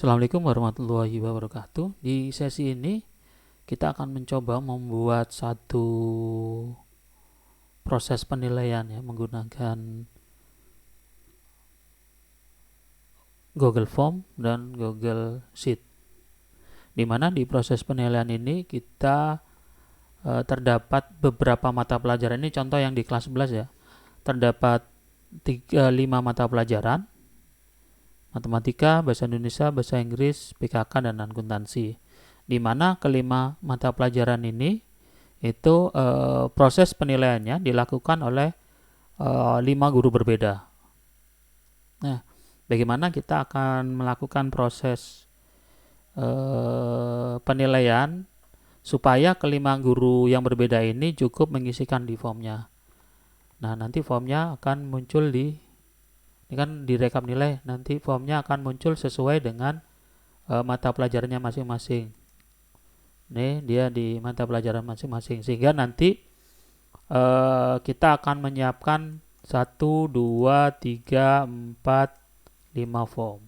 Assalamualaikum warahmatullahi wabarakatuh. Di sesi ini kita akan mencoba membuat satu proses penilaian ya menggunakan Google Form dan Google Sheet. Di mana di proses penilaian ini kita terdapat beberapa mata pelajaran, ini contoh yang di kelas 11 ya. Terdapat 5 mata pelajaran: matematika, bahasa Indonesia, bahasa Inggris, PKK, dan akuntansi. Di mana kelima mata pelajaran ini itu proses penilaiannya dilakukan oleh 5 guru berbeda. Nah, bagaimana kita akan melakukan proses penilaian supaya kelima guru yang berbeda ini cukup mengisikan di formnya. Nah, nanti formnya akan muncul ini kan direkap nilai, nanti formnya akan muncul sesuai dengan mata pelajarannya masing-masing. Nih, dia di mata pelajaran masing-masing, sehingga nanti kita akan menyiapkan 1, 2, 3, 4, 5 form.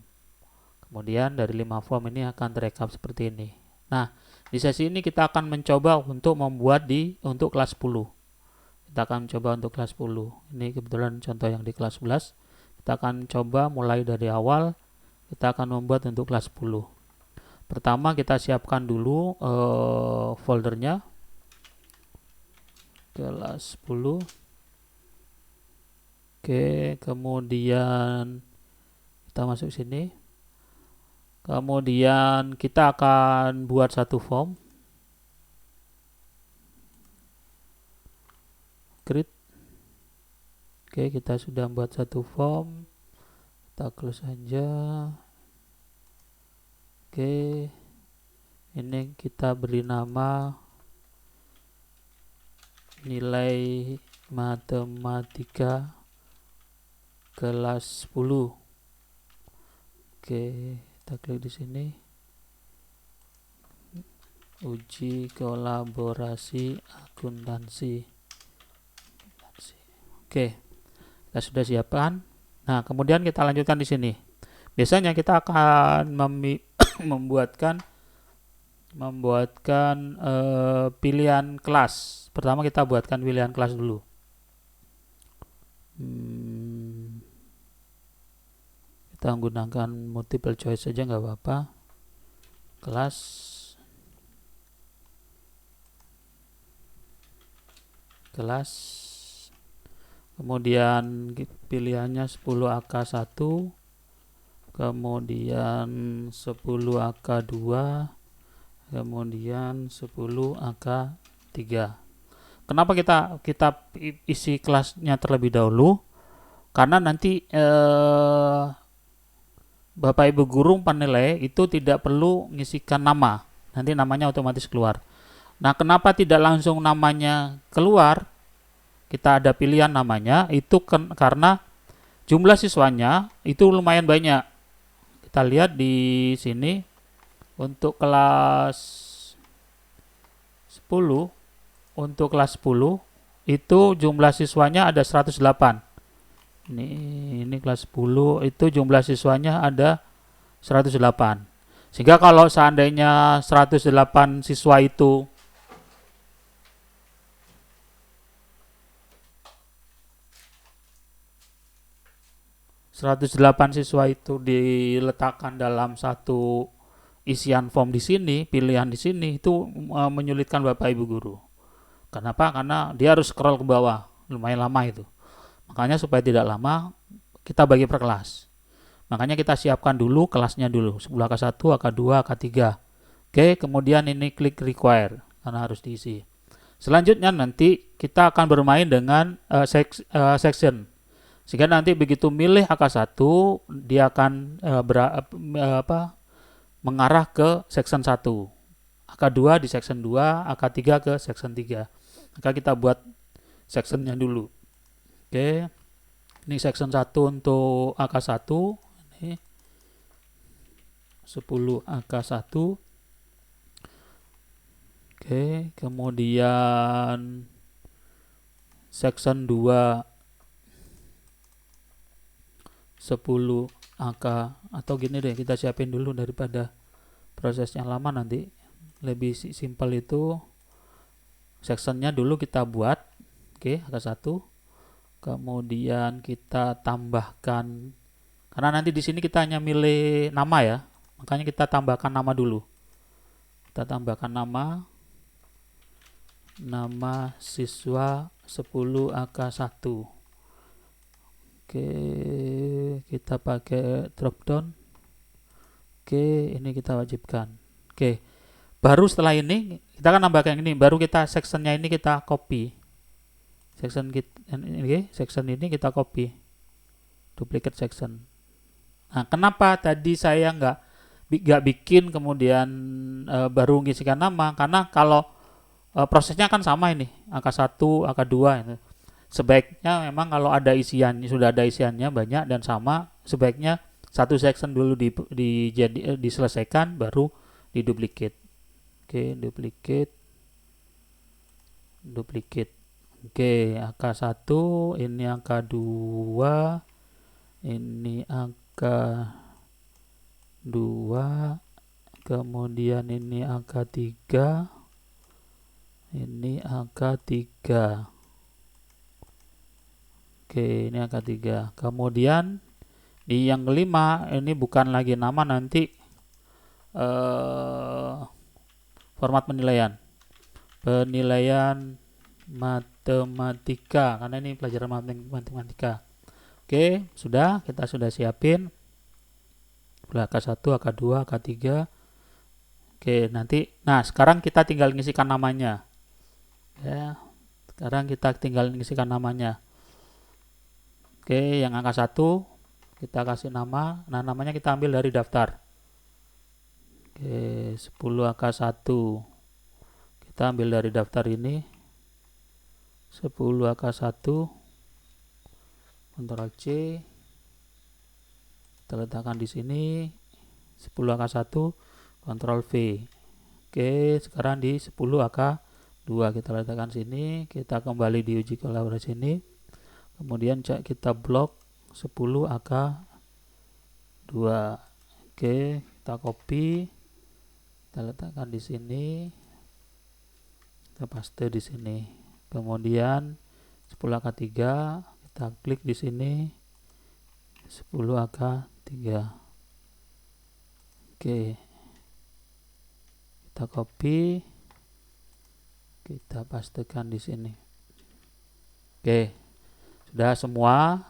Kemudian dari 5 form ini akan terekap seperti ini. Nah, di sesi ini kita akan mencoba untuk membuat untuk kelas 10. Kita akan coba untuk kelas 10. Ini kebetulan contoh yang di kelas 11. Kita akan coba mulai dari awal. Kita akan membuat untuk kelas 10. Pertama kita siapkan dulu foldernya. Kelas 10. Oke, kemudian kita masuk sini. Kemudian kita akan buat satu form. Create. Oke, kita sudah buat satu form. Kita close aja. Oke, ini kita beri nama nilai matematika kelas 10. Oke, kita klik di sini. Uji kolaborasi akuntansi. Oke, kita sudah siapkan. Nah, kemudian kita lanjutkan di sini. Biasanya kita akan membuatkan pilihan kelas. Pertama kita buatkan pilihan kelas dulu. Kita menggunakan multiple choice saja nggak apa-apa. Kelas. Kemudian pilihannya 10 AK1, kemudian 10 AK2, kemudian 10 AK3. Kenapa kita isi kelasnya terlebih dahulu? Karena nanti Bapak Ibu guru penilai itu tidak perlu ngisikan nama, nanti namanya otomatis keluar. Nah, kenapa tidak langsung namanya keluar? Kita ada pilihan namanya, itu karena jumlah siswanya itu lumayan banyak. Kita lihat di sini untuk kelas 10, itu jumlah siswanya ada 108. Ini kelas 10 itu jumlah siswanya ada 108. Sehingga kalau seandainya 108 siswa itu diletakkan dalam satu isian form di sini, pilihan di sini, itu menyulitkan Bapak Ibu guru. Kenapa? Karena dia harus scroll ke bawah, lumayan lama itu. Makanya supaya tidak lama, kita bagi per kelas. Makanya kita siapkan dulu kelasnya dulu, 10 AK1, AK2, AK3. Oke, kemudian ini klik require, karena harus diisi. Selanjutnya nanti kita akan bermain dengan section. Sehingga nanti begitu milih AK1, dia akan mengarah ke section 1. AK2 di section 2, AK3 ke section 3. Maka kita buat sectionnya dulu. Oke. Ini section 1 untuk AK1. Ini 10 AK1. Oke, kemudian section 2 10 angka, atau gini deh, kita siapin dulu daripada proses yang lama nanti. Lebih simpel itu sectionnya dulu kita buat. Oke, angka 1. Kemudian kita tambahkan, karena nanti di sini kita hanya milih nama ya, makanya kita tambahkan nama dulu. Kita tambahkan nama siswa 10 AK1. Oke, kita pakai dropdown. Oke, ini kita wajibkan. Oke, baru setelah ini kita akan nambahkan ini, baru kita sectionnya ini kita copy. Section ini kita copy, duplicate section. Nah, kenapa tadi saya nggak bikin kemudian baru ngisikan nama? Karena kalau prosesnya kan sama ini, angka 1, angka 2 itu. Sebaiknya memang kalau ada isiannya, sudah ada isiannya banyak dan sama, sebaiknya satu section dulu diselesaikan, baru diduplicate. Oke, duplicate. Oke, angka 1, ini angka 2, ini angka 2, kemudian ini angka 3, ini angka 3. Oke, ini angka 3. Kemudian di yang kelima ini bukan lagi nama, nanti format penilaian matematika, karena ini pelajaran matematika. Oke, kita sudah siapin angka 1, angka 2, angka 3. Oke, sekarang kita tinggal ngisikan namanya ya. Oke, yang angka 1 kita kasih nama. Nah, namanya kita ambil dari daftar. Oke, 10 angka 1 kita ambil dari daftar ini. 10 angka 1, Ctrl C, kita letakkan di sini. 10 angka 1, Ctrl V. Oke, sekarang di 10 angka 2 kita letakkan sini. Kita kembali di uji kolaborasi ini. Kemudian kita blok 10 angka 2. Oke, kita copy, kita letakkan di sini, kita paste di sini. Kemudian 10 angka 3 kita klik di sini, 10 angka 3. Oke, kita copy, kita pastekan di sini. Oke, sudah semua.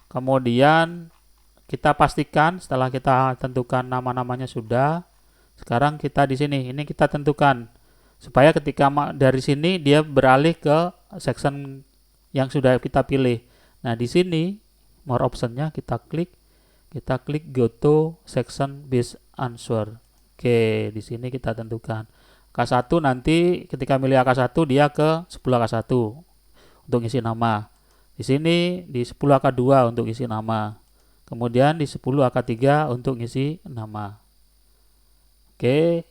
Kemudian kita pastikan setelah kita tentukan nama-namanya sudah. Sekarang kita di sini, ini kita tentukan supaya ketika dari sini dia beralih ke section yang sudah kita pilih. Nah, di sini more optionnya kita klik go to section based answer. Oke, di sini kita tentukan AK1, nanti ketika milih AK1 dia ke 10 AK1 untuk isi nama. Di sini di 10 AK2 untuk isi nama. Kemudian di 10 AK3 untuk isi nama. Oke,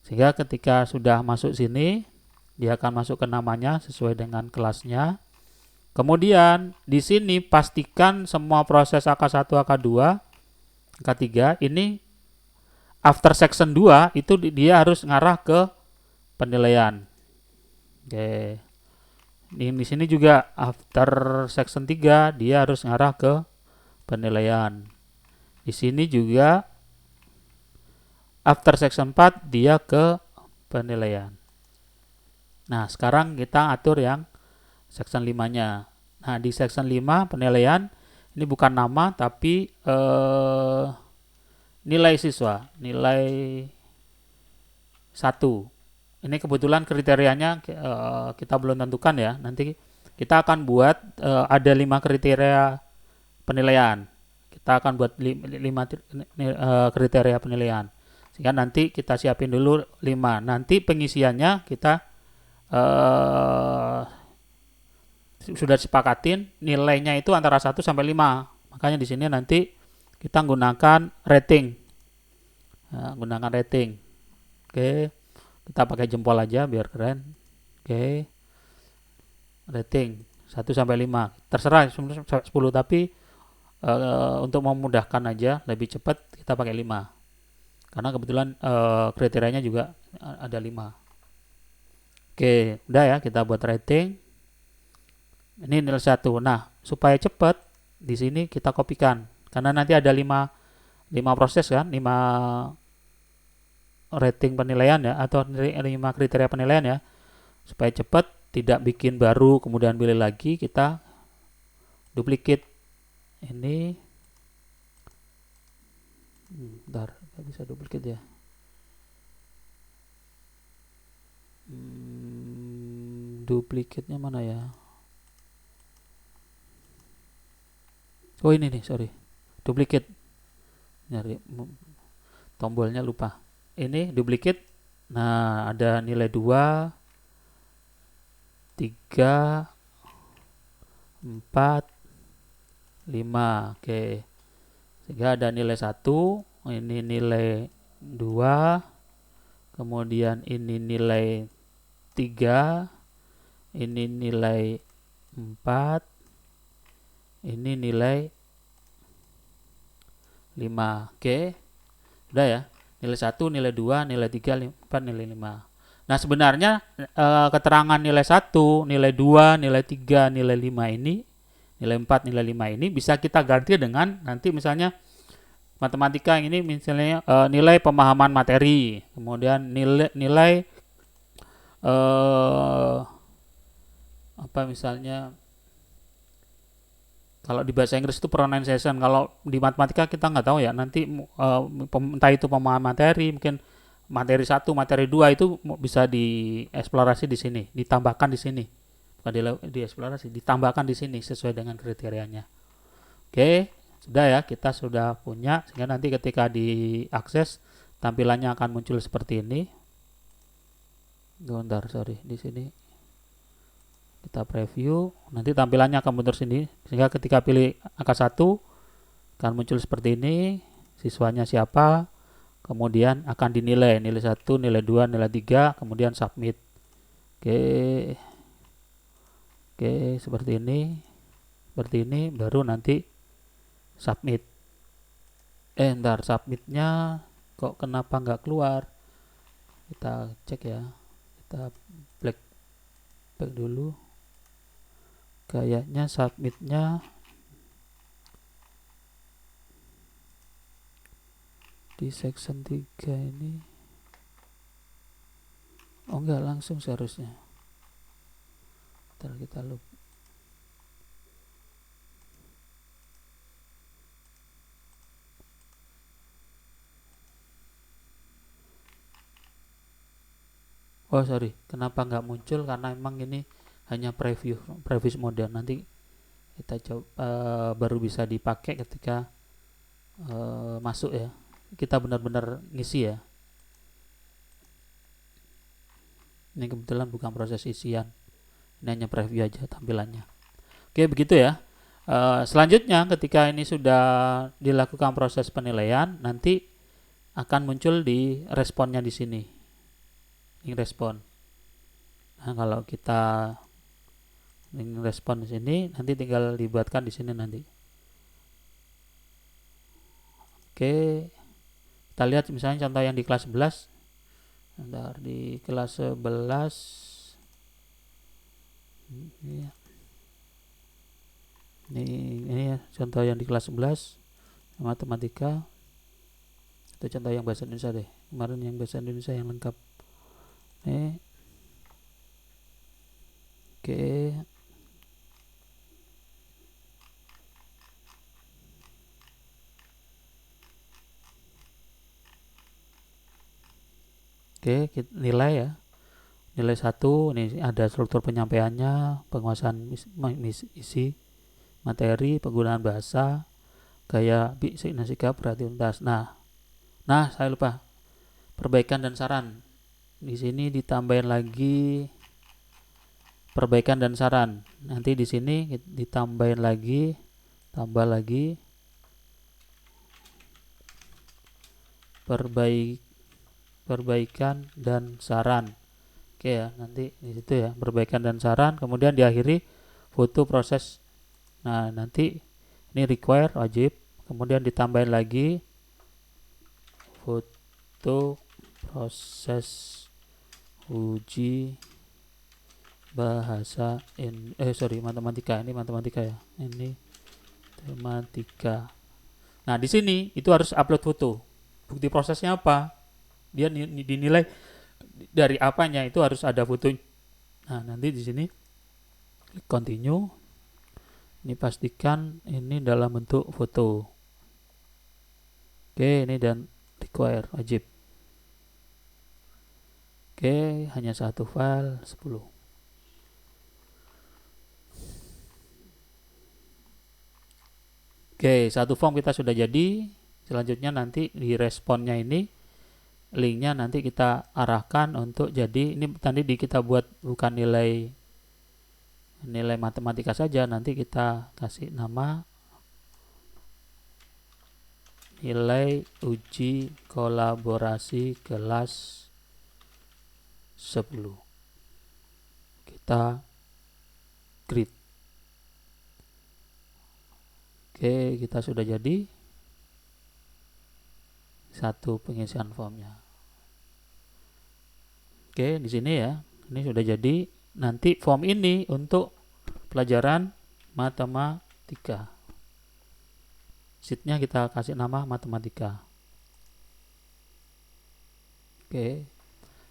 sehingga ketika sudah masuk sini, dia akan masuk ke namanya sesuai dengan kelasnya. Kemudian di sini pastikan semua proses AK1, AK2, AK3 ini after section 2 itu dia harus ngarah ke penilaian. Oke. Di sini juga after section 3 dia harus ngarah ke penilaian. Di sini juga after section 4 dia ke penilaian. Nah, sekarang kita atur yang section 5-nya. Nah, di section 5 penilaian ini bukan nama tapi nilai siswa, nilai 1. Ini kebetulan kriterianya kita belum tentukan ya. Nanti kita akan buat ada 5 kriteria penilaian. Kita akan buat 5 kriteria penilaian. Sehingga nanti kita siapin dulu 5. Nanti pengisiannya kita sudah sepakatin nilainya itu antara 1 sampai 5. Makanya di sini nanti kita gunakan rating. Oke. Kita pakai jempol aja biar keren. Oke. Rating 1 sampai 5. Terserah 10 tapi untuk memudahkan aja lebih cepat kita pakai 5 karena kebetulan kriterianya juga ada 5. Oke, udah ya, kita buat rating. Ini nilai 1. Nah, supaya cepat di sini kita kopikan karena nanti ada 5 proses kan, 5 rating penilaian ya, atau 5 kriteria penilaian ya. Supaya cepat, tidak bikin baru kemudian pilih lagi, kita duplicate ini. Bentar, nggak bisa duplicate ya. Duplicate-nya mana ya? Oh ini nih, sorry, duplicate, nyari tombolnya lupa. Ini duplicate. Nah, ada nilai 2, 3, 4, 5. Oke, sehingga ada nilai 1, ini nilai 2, kemudian ini nilai 3, ini nilai 4, ini nilai 5. Oke, udah ya, nilai 1, nilai 2, nilai 3, 4, nilai 5. Nah, sebenarnya keterangan nilai 1, nilai 2, nilai 3, nilai 5 ini, nilai 4, nilai 5 ini bisa kita ganti dengan nanti misalnya matematika ini misalnya nilai pemahaman materi, kemudian nilai apa misalnya kalau di bahasa Inggris itu pronunciation, kalau di matematika kita nggak tahu ya, nanti entah itu pemahaman materi, mungkin materi 1, materi 2 itu bisa dieksplorasi di sini, ditambahkan di sini, bukan dieksplorasi, ditambahkan di sini sesuai dengan kriterianya. Oke, sudah ya, kita sudah punya, sehingga nanti ketika diakses tampilannya akan muncul seperti ini. Bentar, sorry, di sini kita preview, nanti tampilannya akan muncul sini, sehingga ketika pilih angka 1 akan muncul seperti ini, siswanya siapa, kemudian akan dinilai, nilai 1, nilai 2, nilai 3, kemudian submit. Oke, seperti ini, baru nanti submit. Ntar submitnya kok kenapa nggak keluar, kita cek ya, kita back dulu. Kayaknya submitnya di section 3 ini. Oh enggak, langsung seharusnya. Ntar kita loop. Oh sorry, kenapa nggak muncul, karena emang ini hanya preview mode. Nanti kita coba baru bisa dipakai ketika masuk ya, kita benar-benar ngisi ya. Ini kebetulan bukan proses isian, ini hanya preview aja tampilannya. Oke, begitu ya. Selanjutnya ketika ini sudah dilakukan proses penilaian, nanti akan muncul di responnya di sini, ini respon. Nah, kalau kita ini respon di sini, nanti tinggal dibuatkan di sini nanti. Oke, kita lihat misalnya contoh yang di kelas 11. Bentar, di kelas 11 ini ya, contoh yang di kelas 11 matematika. Itu contoh yang bahasa Indonesia deh, kemarin yang bahasa Indonesia yang lengkap. Oke, nilai ya, nilai 1, ini ada struktur penyampaiannya, penguasaan isi materi, penggunaan bahasa, gaya sikap, berarti. Nah, saya lupa, perbaikan dan saran. Di sini ditambahin lagi perbaikan dan saran. Nanti di sini ditambahin lagi, tambah lagi perbaikan dan saran. Oke ya, nanti di situ ya, perbaikan dan saran, kemudian diakhiri foto proses. Nah, nanti Ini require wajib, kemudian ditambahin lagi foto proses uji bahasa matematika. Ini matematika ya. Ini matematika. Nah, di sini itu harus upload foto. Bukti prosesnya apa? Dia dinilai dari apanya, itu harus ada foto. Nah, nanti di sini klik continue. Ini pastikan ini dalam bentuk foto. Oke, ini dan require wajib. Oke, hanya satu file 10. Oke, satu form kita sudah jadi. Selanjutnya nanti di responnya ini linknya nanti kita arahkan untuk jadi, ini tadi kita buat bukan nilai matematika saja, nanti kita kasih nama nilai uji kolaborasi kelas 10. Kita create. Oke, kita sudah jadi satu pengisian formnya. Oke, di sini ya, ini sudah jadi. Nanti form ini untuk pelajaran matematika. Sheetnya kita kasih nama matematika. Oke.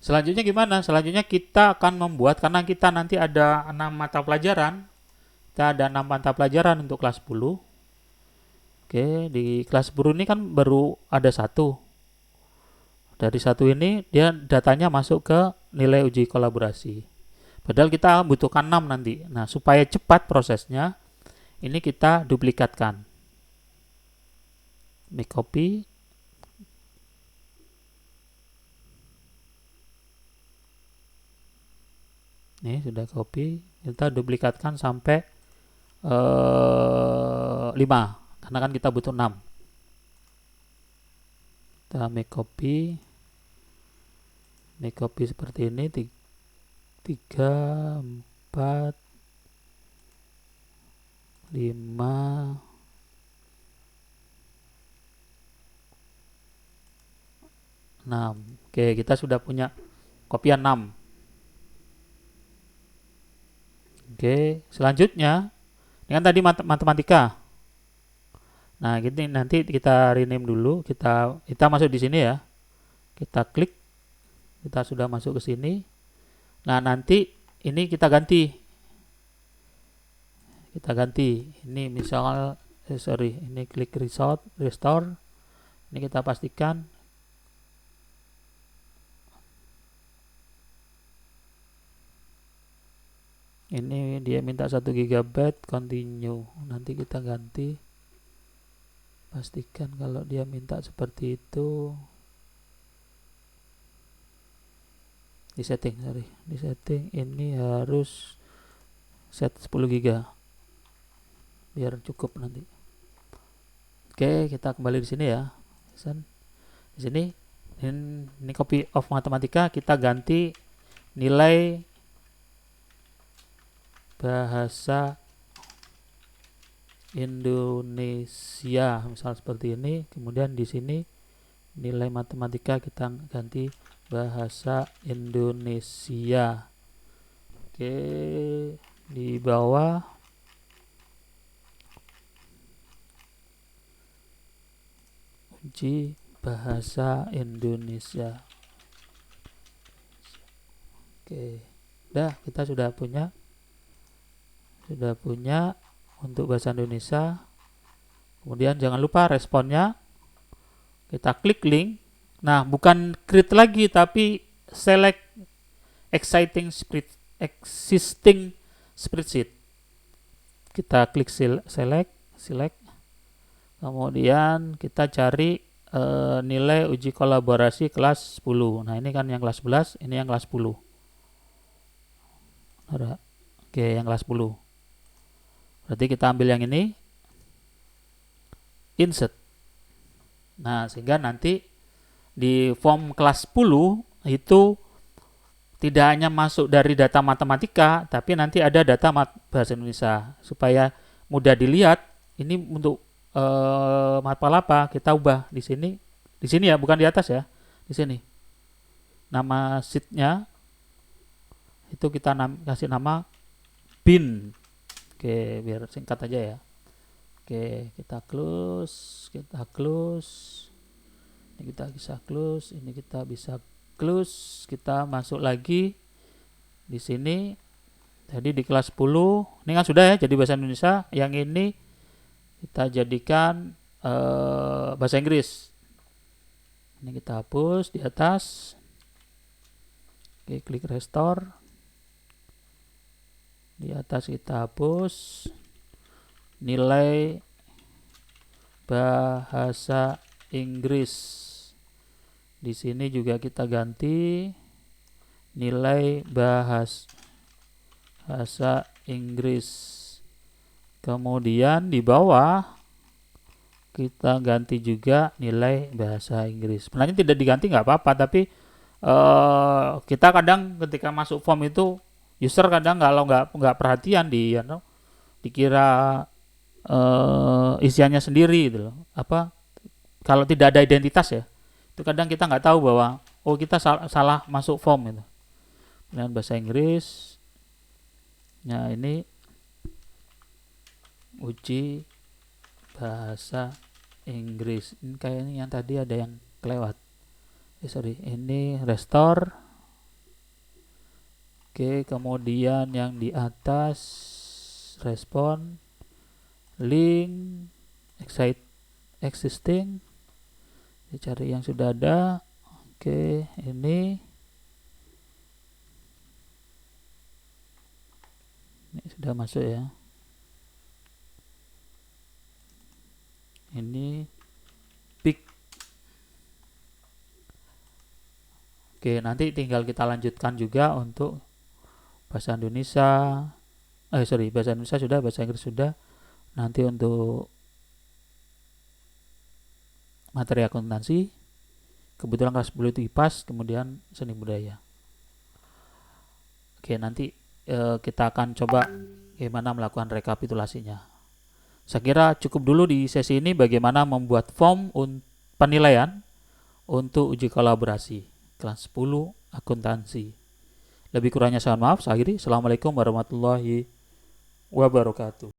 Selanjutnya gimana? Selanjutnya kita akan membuat, karena kita nanti ada 6 mata pelajaran. Kita ada 6 mata pelajaran untuk kelas 10. Oke, di kelas 10 ini kan baru ada satu. Dari satu ini dia datanya masuk ke nilai uji kolaborasi. Padahal kita butuhkan 6 nanti. Nah, supaya cepat prosesnya, ini kita duplikatkan. Make copy. Ini sudah copy. Kita duplikatkan sampai 5. Karena kan kita butuh 6. Kita make copy seperti ini, 3, 4, 5, 6. Oke, kita sudah punya kopian 6. Oke, selanjutnya ini kan tadi matematika. Nah, gini nanti kita rename dulu. Kita masuk di sini ya. Kita klik. Kita sudah masuk ke sini. Nah, nanti ini kita ganti. Ini misal ini klik restore. Ini kita pastikan. Ini dia minta 1 GB, continue. Nanti kita ganti. Pastikan kalau dia minta seperti itu. Di setting ini harus set 10 GB biar cukup nanti. Oke, kita kembali di sini ya. Di sini ini copy of matematika, kita ganti nilai bahasa Indonesia, misal seperti ini. Kemudian di sini nilai matematika kita ganti bahasa Indonesia. Oke, di bawah uji bahasa Indonesia. Oke, kita sudah punya untuk bahasa Indonesia. Kemudian jangan lupa responnya kita klik link. Nah, bukan create lagi tapi select existing spreadsheet. Kita klik select. Kemudian kita cari nilai uji kolaborasi kelas 10. Nah, ini kan yang kelas 11, ini yang kelas 10. Oke, yang kelas 10. Berarti kita ambil yang ini, insert. Nah, sehingga nanti di form kelas 10 itu tidak hanya masuk dari data matematika, tapi nanti ada data bahasa Indonesia. Supaya mudah dilihat, ini untuk matpal apa, kita ubah di sini ya, bukan di atas ya, di sini. Nama sheetnya itu kita kasih nama bin. Oke, biar singkat aja ya. Oke, kita close. Ini kita bisa close, ini kita bisa close. Kita masuk lagi di sini. Jadi di kelas 10, ini kan sudah ya jadi bahasa Indonesia. Yang ini kita jadikan bahasa Inggris. Ini kita hapus di atas. Oke, klik restore. Di atas kita hapus nilai bahasa Inggris. Di sini juga kita ganti nilai bahasa Inggris. Kemudian di bawah kita ganti juga nilai bahasa Inggris. Sebenarnya tidak diganti nggak apa-apa, tapi kita kadang ketika masuk form itu user kadang kalau nggak perhatian dikira isiannya sendiri gitu loh. Kalau tidak ada identitas ya, itu kadang kita nggak tahu bahwa kita salah masuk form itu. Kemudian bahasa Inggris. Nah, ini uji bahasa Inggris. Ini kayaknya yang tadi ada yang kelewat. Ini restore. Oke, kemudian yang di atas respon, link, existing. Cari yang sudah ada. Oke, ini sudah masuk ya. Ini pick. Oke, nanti tinggal kita lanjutkan juga untuk bahasa Indonesia. Bahasa Indonesia sudah, bahasa Inggris sudah. Nanti untuk materi akuntansi, kebetulan kelas 10 itu IPAS, kemudian seni budaya. Oke, nanti kita akan coba bagaimana melakukan rekapitulasinya. Saya kira cukup dulu di sesi ini bagaimana membuat form penilaian untuk uji kolaborasi kelas 10 akuntansi. Lebih kurangnya saya maaf, saya akhiri. Assalamualaikum warahmatullahi wabarakatuh.